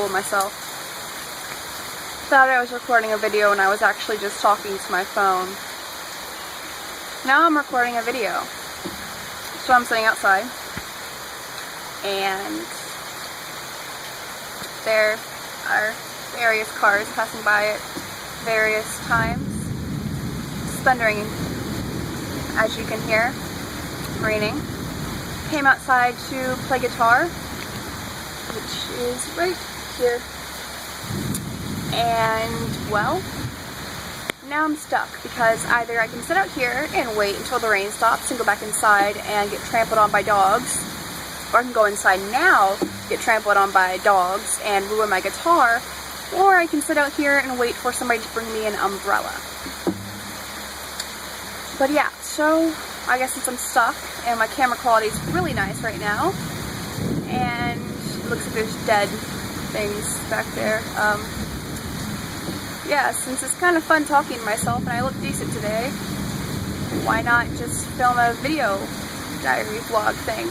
myself. Thought I was recording a video and I was actually just talking to my phone. Now I'm recording a video. So I'm sitting outside and there are various cars passing by at various times. It's thundering, as you can hear. Raining. Came outside to play guitar, which is right here. And, well, now I'm stuck because either I can sit out here and wait until the rain stops and go back inside and get trampled on by dogs, or I can go inside now, get trampled on by dogs and ruin my guitar, or I can sit out here and wait for somebody to bring me an umbrella. But yeah, so I guess since I'm stuck and my camera quality is really nice right now, and it looks like there's dead things back there, yeah, since it's kind of fun talking to myself and I look decent today, why not just film a video diary vlog thing?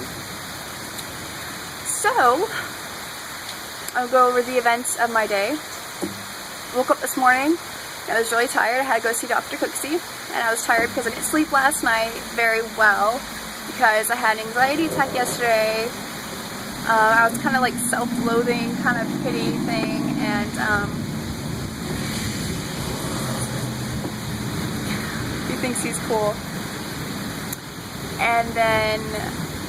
So, I'll go over the events of my day. Woke up this morning, I was really tired. I had to go see Dr. Cooksey, and I was tired because I didn't sleep last night very well because I had an anxiety attack yesterday. I was kind of like self-loathing, kind of pity thing, and he thinks he's cool. And then,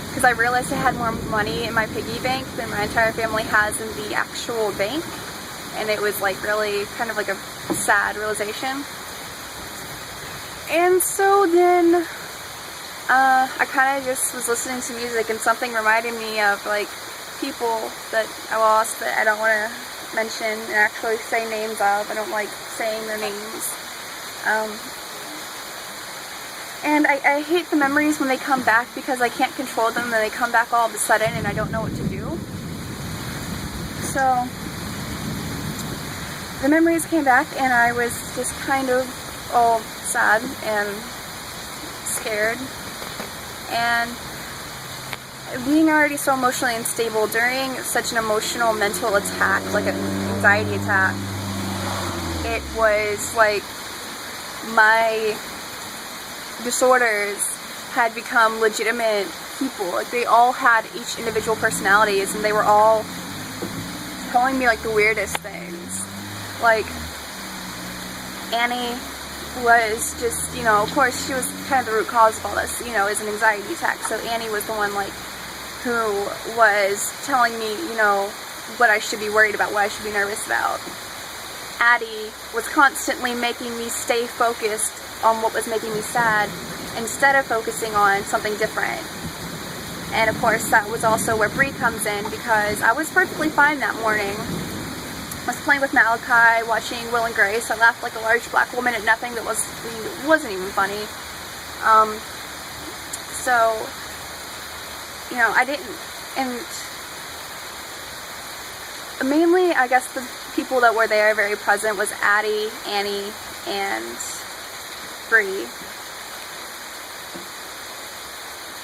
because I realized I had more money in my piggy bank than my entire family has in the actual bank, and it was like really kind of like a sad realization. And so then I kind of just was listening to music and something reminded me of like people that I lost that I don't want to mention and actually say names of. I don't like saying their names. And I hate the memories when they come back because I can't control them and they come back all of a sudden and I don't know what to do. So the memories came back and I was just kind of all sad and scared. And being already so emotionally unstable during such an emotional mental attack, like an anxiety attack, it was like my disorders had become legitimate people. Like they all had each individual personalities and they were all telling me like the weirdest things. Like Annie was just, you know, of course she was kind of the root cause of all this, you know, is an anxiety attack. So Annie was the one like who was telling me, you know, what I should be worried about, what I should be nervous about. Addie was constantly making me stay focused on what was making me sad instead of focusing on something different. And of course that was also where Bree comes in because I was perfectly fine that morning. I was playing with Malachi, watching Will and Grace. I laughed like a large black woman at nothing that wasn't even funny. So, you know, I didn't, and mainly I guess the people that were there very present was Addie, Annie, and Bree.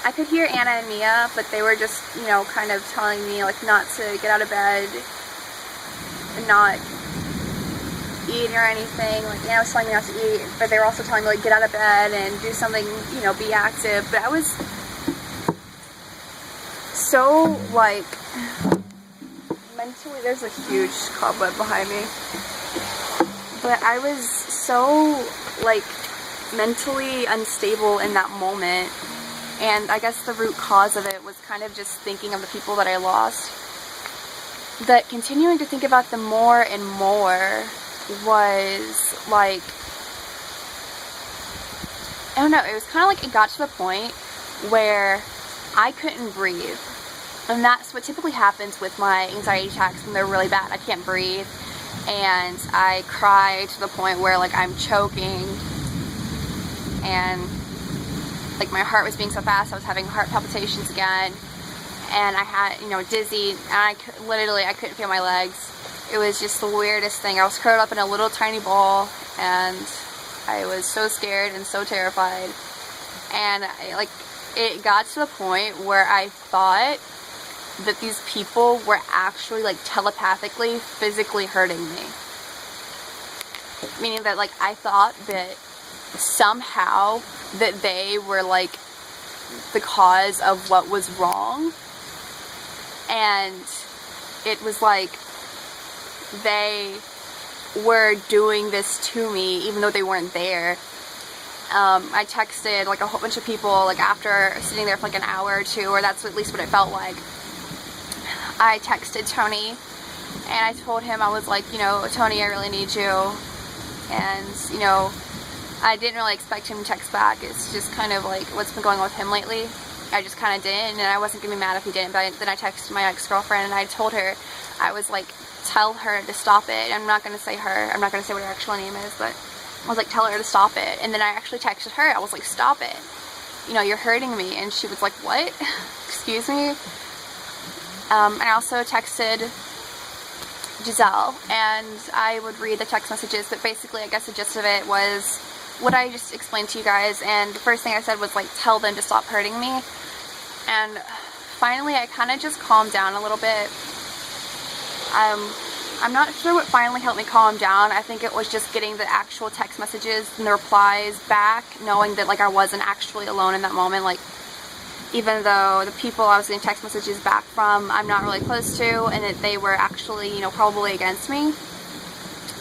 I could hear Anna and Mia, but they were just, you know, kind of telling me like not to get out of bed and not eat or anything. Like Anna was telling me not to eat, but they were also telling me like get out of bed and do something, you know, be active. But I was so like mentally, there's a huge cobweb behind me. But I was so like mentally unstable in that moment, and I guess the root cause of it was kind of just thinking of the people that I lost, that continuing to think about them more and more was like, I don't know, it was kind of like it got to the point where I couldn't breathe. And that's what typically happens with my anxiety attacks when they're really bad. I can't breathe and I cry to the point where like I'm choking and like my heart was beating so fast I was having heart palpitations again, and I had, you know, dizzy, and I couldn't feel my legs. It was just the weirdest thing. I was curled up in a little tiny ball and I was so scared and so terrified, and it got to the point where I thought that these people were actually like telepathically, physically hurting me. Meaning that like I thought that somehow that they were like the cause of what was wrong, and it was like they were doing this to me even though they weren't there. I texted like a whole bunch of people like after sitting there for like an hour or two, or that's at least what it felt like. I texted Tony and I told him, I was like, you know, Tony, I really need you. And, you know, I didn't really expect him to text back. It's just kind of like what's been going on with him lately. I just kind of didn't, and I wasn't going to be mad if he didn't, but then I texted my ex-girlfriend and I told her, I was like, tell her to stop it. I'm not going to say her. I'm not going to say what her actual name is, but I was like, tell her to stop it. And then I actually texted her. I was like, stop it. You know, you're hurting me. And she was like, what? Excuse me? And I also texted Giselle, and I would read the text messages, but basically I guess the gist of it was what I just explained to you guys. And the first thing I said was like, tell them to stop hurting me. And finally I kind of just calmed down a little bit. I'm not sure what finally helped me calm down. I think it was just getting the actual text messages and the replies back, knowing that like I wasn't actually alone in that moment. Like, even though the people I was getting text messages back from I'm not really close to, and that they were actually, you know, probably against me,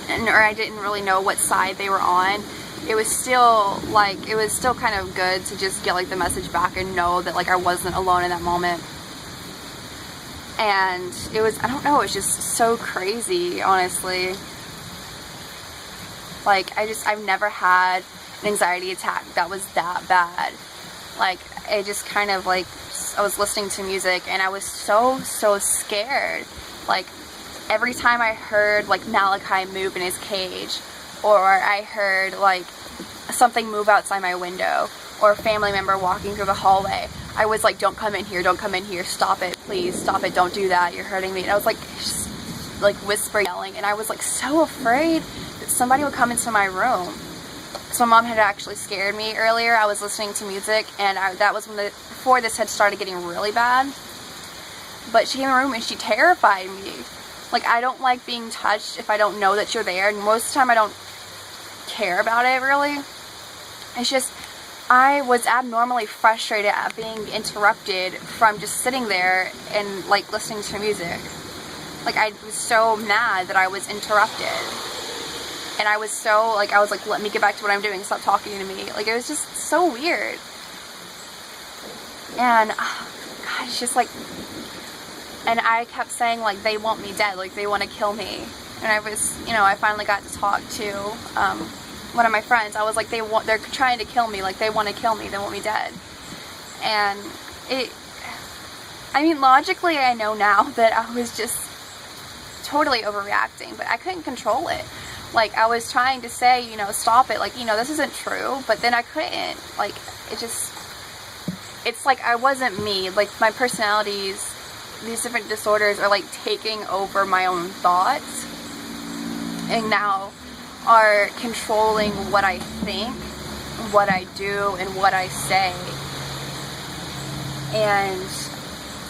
or I didn't really know what side they were on, it was still like, it was still kind of good to just get like the message back and know that like I wasn't alone in that moment. And it was, I don't know, it was just so crazy, honestly. Like, I've never had an anxiety attack that was that bad. Like, it just kind of like, I was listening to music and I was so scared. Like, every time I heard like Malachi move in his cage, or I heard like something move outside my window, or a family member walking through the hallway, I was like, don't come in here, stop it, please, stop it, don't do that, you're hurting me. And I was like, just, like whispering, yelling, and I was like so afraid that somebody would come into my room. So my mom had actually scared me earlier. I was listening to music, and that was when before this had started getting really bad. But she came in the room and she terrified me. Like, I don't like being touched if I don't know that you're there, and most of the time I don't care about it really. It's just, I was abnormally frustrated at being interrupted from just sitting there and like listening to music. Like, I was so mad that I was interrupted. And I was so, like, I was like, let me get back to what I'm doing, stop talking to me. Like, it was just so weird. And, God, it's just like, and I kept saying, like, they want me dead, like, they want to kill me. And I was, you know, I finally got to talk to one of my friends. I was like, they're trying to kill me, like, they want to kill me, they want me dead. And I mean, logically, I know now that I was just totally overreacting, but I couldn't control it. Like, I was trying to say, you know, stop it, like, you know, this isn't true, but then I couldn't. Like, it's like I wasn't me. Like, my personalities, these different disorders are like taking over my own thoughts, and now are controlling what I think, what I do, and what I say. And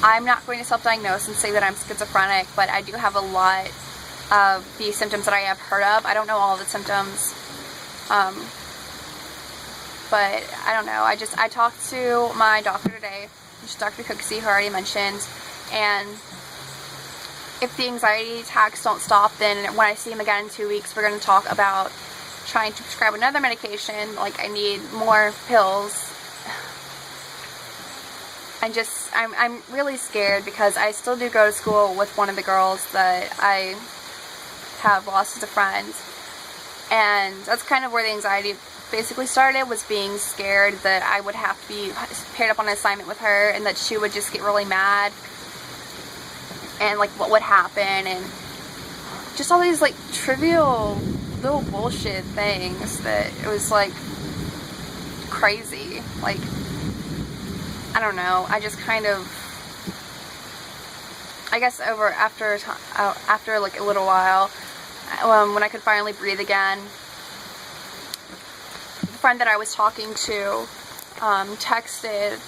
I'm not going to self-diagnose and say that I'm schizophrenic, but I do have a lot of the symptoms that I have heard of. I don't know all the symptoms, but I don't know. I talked to my doctor today, which is Dr. Cooksey, who I already mentioned, and if the anxiety attacks don't stop, then when I see him again in 2 weeks, we're going to talk about trying to prescribe another medication. Like, I need more pills. I'm really scared because I still do go to school with one of the girls that I have lost as a friend, and that's kind of where the anxiety basically started, was being scared that I would have to be paired up on an assignment with her, and that she would just get really mad, and like what would happen, and just all these like trivial little bullshit things that it was like crazy. Like, I don't know, I just kind of, I guess after like a little while, when I could finally breathe again, the friend that I was talking to texted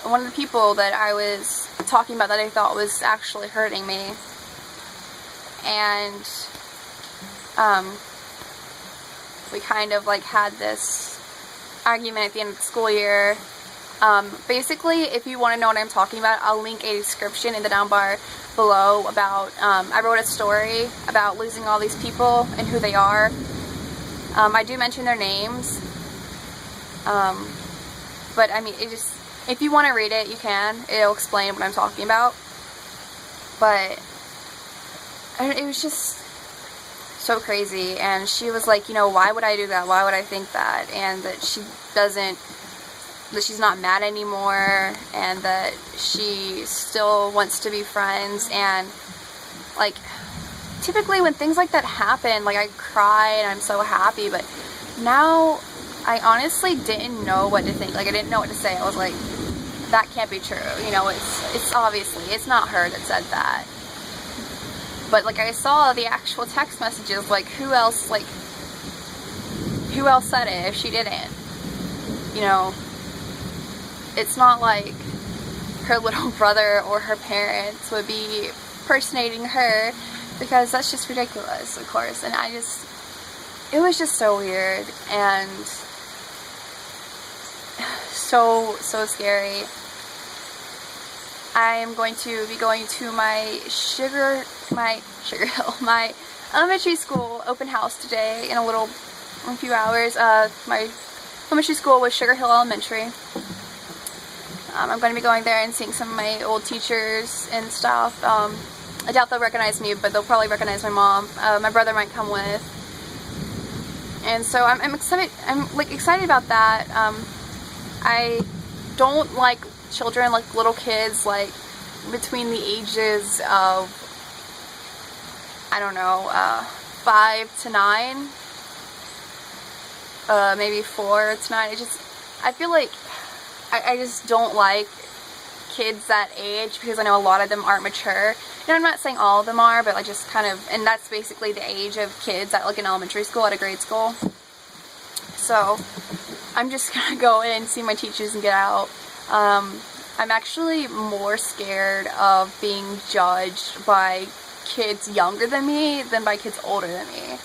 one of the people that I was talking about that I thought was actually hurting me. And we kind of like had this argument at the end of the school year. Basically, if you want to know what I'm talking about, I'll link a description in the down bar below about, I wrote a story about losing all these people and who they are. I do mention their names, but I mean, if you want to read it, you can. It'll explain what I'm talking about. But it was just so crazy, and she was like, you know, why would I do that? Why would I think that? And that she's not mad anymore, and that she still wants to be friends. And like, typically when things like that happen, like I cry and I'm so happy, but now I honestly didn't know what to think. Like, I didn't know what to say. I was like, that can't be true. You know, it's obviously, it's not her that said that. But like, I saw the actual text messages, like who else said it if she didn't? You know, it's not like her little brother or her parents would be impersonating her, because that's just ridiculous, of course. And it was just so weird and so scary. I am going to be going to my elementary school open house today in a few hours. My elementary school was Sugar Hill Elementary. I'm going to be going there and seeing some of my old teachers and stuff. I doubt they'll recognize me, but they'll probably recognize my mom. My brother might come with. And so I'm excited. I'm like excited about that. I don't like children, like little kids, like between the ages of, I don't know, 5 to 9, maybe 4 to 9. I feel like I just don't like kids that age, because I know a lot of them aren't mature. And I'm not saying all of them are, but I just kind of, and that's basically the age of kids at like an elementary school, at a grade school. So I'm just gonna go in, see my teachers, and get out. I'm actually more scared of being judged by kids younger than me than by kids older than me.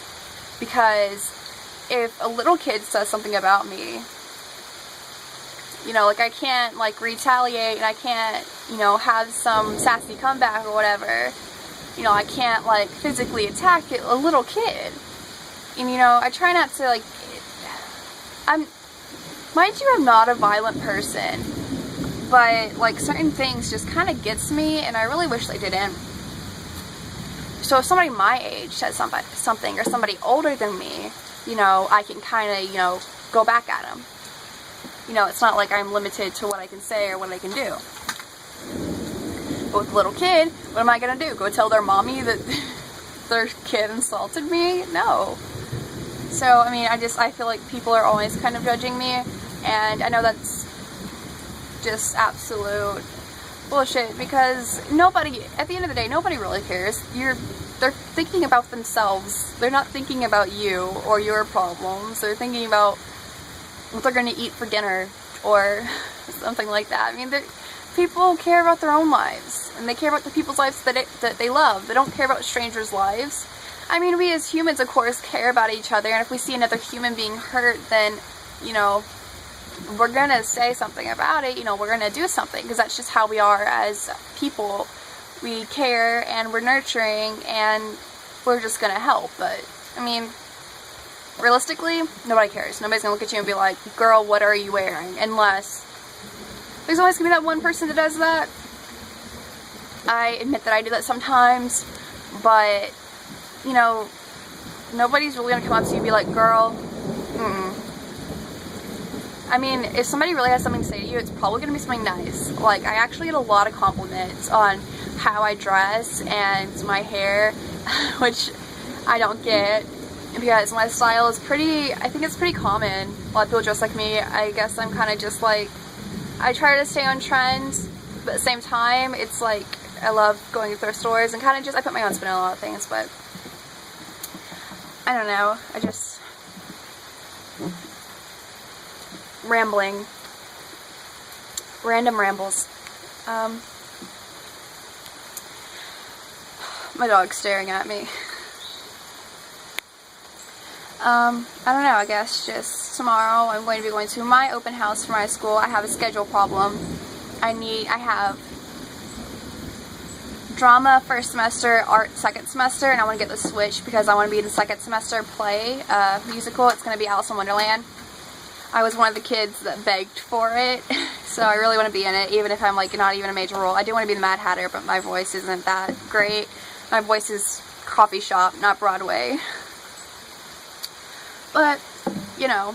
Because if a little kid says something about me, you know, like I can't like retaliate, and I can't, you know, have some sassy comeback or whatever. You know, I can't like physically attack a little kid. And you know, I try not to like, mind you, I'm not a violent person, but like certain things just kind of gets me, and I really wish they didn't. So if somebody my age says something, or somebody older than me, you know, I can kind of, you know, go back at them. You know, it's not like I'm limited to what I can say or what I can do. But with a little kid, what am I gonna do? Go tell their mommy that their kid insulted me? No. So, I mean, I feel like people are always kind of judging me, and I know that's just absolute bullshit, because nobody, at the end of the day, nobody really cares. They're thinking about themselves. They're not thinking about you or your problems. They're thinking about what they're going to eat for dinner or something like that. I mean, people care about their own lives, and they care about the people's lives that they love. They don't care about strangers' lives. I mean, we as humans, of course, care about each other, and if we see another human being hurt, then, you know, we're going to say something about it. You know, we're going to do something, because that's just how we are as people. We care, and we're nurturing, and we're just going to help. But, I mean, realistically, nobody cares. Nobody's gonna look at you and be like, girl, what are you wearing? Unless there's always gonna be that one person that does that. I admit that I do that sometimes, but, you know, nobody's really gonna come up to you and be like, girl, I mean, if somebody really has something to say to you, it's probably gonna be something nice. Like, I actually get a lot of compliments on how I dress and my hair, which I don't get, because my style is I think it's pretty common. A lot of people dress like me. I guess I'm kind of just like, I try to stay on trend, but at the same time, it's like, I love going to thrift stores and kind of just, I put my own spin on a lot of things, but I don't know, I just, rambling, random rambles. My dog's staring at me. I don't know, I guess just tomorrow I'm going to be going to my open house for my school. I have a schedule problem. I have drama first semester, art second semester, and I want to get the switch because I want to be in the second semester play, musical. It's going to be Alice in Wonderland. I was one of the kids that begged for it, so I really want to be in it, even if I'm like not even a major role. I do want to be the Mad Hatter, but my voice isn't that great. My voice is coffee shop, not Broadway. But, you know,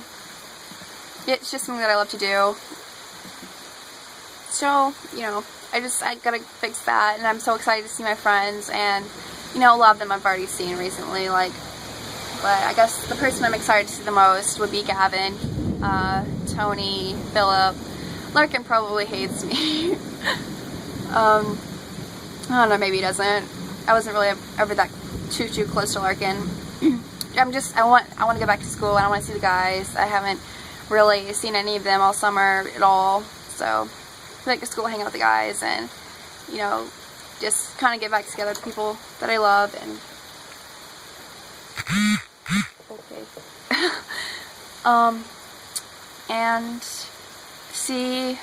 it's just something that I love to do. So, you know, I gotta fix that, and I'm so excited to see my friends, and, you know, a lot of them I've already seen recently, like, but I guess the person I'm excited to see the most would be Gavin, Tony, Philip. Larkin probably hates me. I don't know, maybe he doesn't. I wasn't really ever that too close to Larkin. I want to go back to school, and I want to see the guys. I haven't really seen any of them all summer at all, so I like to school, hang out with the guys, and, you know, just kind of get back together with people that I love, and okay. And see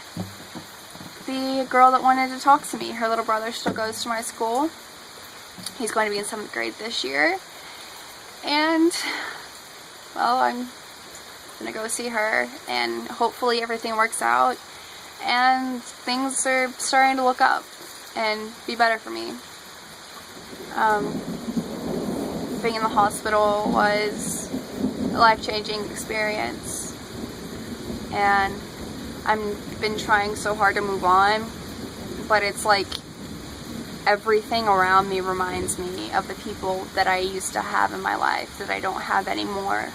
the girl that wanted to talk to me. Her little brother still goes to my school. He's going to be in 7th grade this year. And, well, I'm gonna go see her, and hopefully everything works out, and things are starting to look up and be better for me. Being in the hospital was a life-changing experience, and I've been trying so hard to move on, but it's like everything around me reminds me of the people that I used to have in my life that I don't have anymore.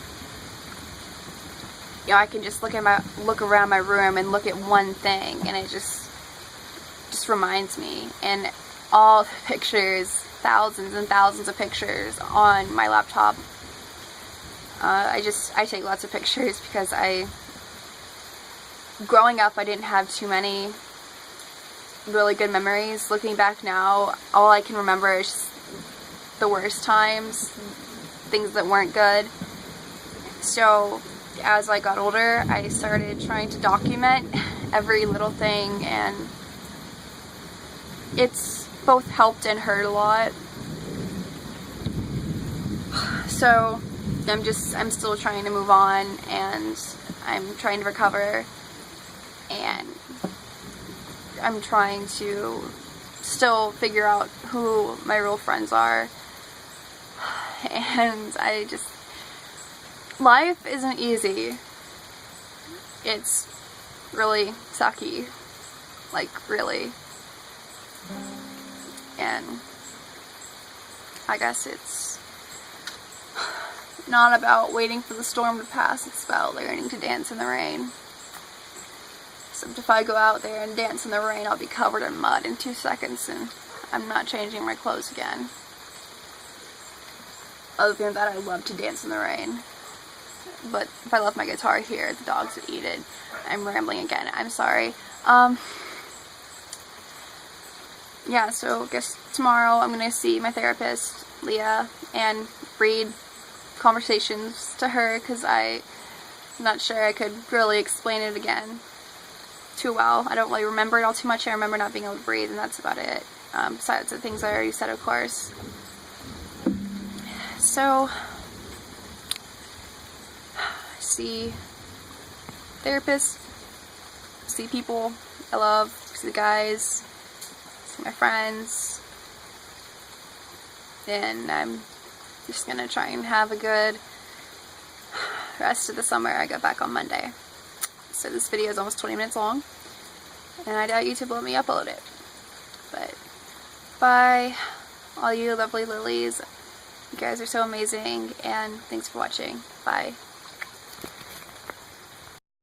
You know, I can just look around my room and look at one thing, and it just reminds me. And all the pictures, thousands and thousands of pictures on my laptop. I take lots of pictures because growing up, I didn't have too many really good memories. Looking back now, all I can remember is just the worst times, things that weren't good. So as I got older, I started trying to document every little thing, and it's both helped and hurt a lot. So I'm still trying to move on, and I'm trying to recover, and I'm trying to still figure out who my real friends are, and life isn't easy. It's really sucky, like really, and I guess it's not about waiting for the storm to pass, it's about learning to dance in the rain. Except if I go out there and dance in the rain, I'll be covered in mud in 2 seconds, and I'm not changing my clothes again. Other than that, I love to dance in the rain. But if I left my guitar here, the dogs would eat it. I'm rambling again, I'm sorry. Yeah, so I guess tomorrow I'm gonna see my therapist, Leah, and read conversations to her, because I'm not sure I could really explain it again too well. I don't really remember it all too much. I remember not being able to breathe, and that's about it. Besides the things I already said, of course. So, see therapists, see people I love, see the guys, see my friends, and I'm just gonna try and have a good rest of the summer. I go back on Monday. So this video is almost 20 minutes long, and I doubt YouTube will let me upload it. But bye, all you lovely lilies. You guys are so amazing, and thanks for watching. Bye.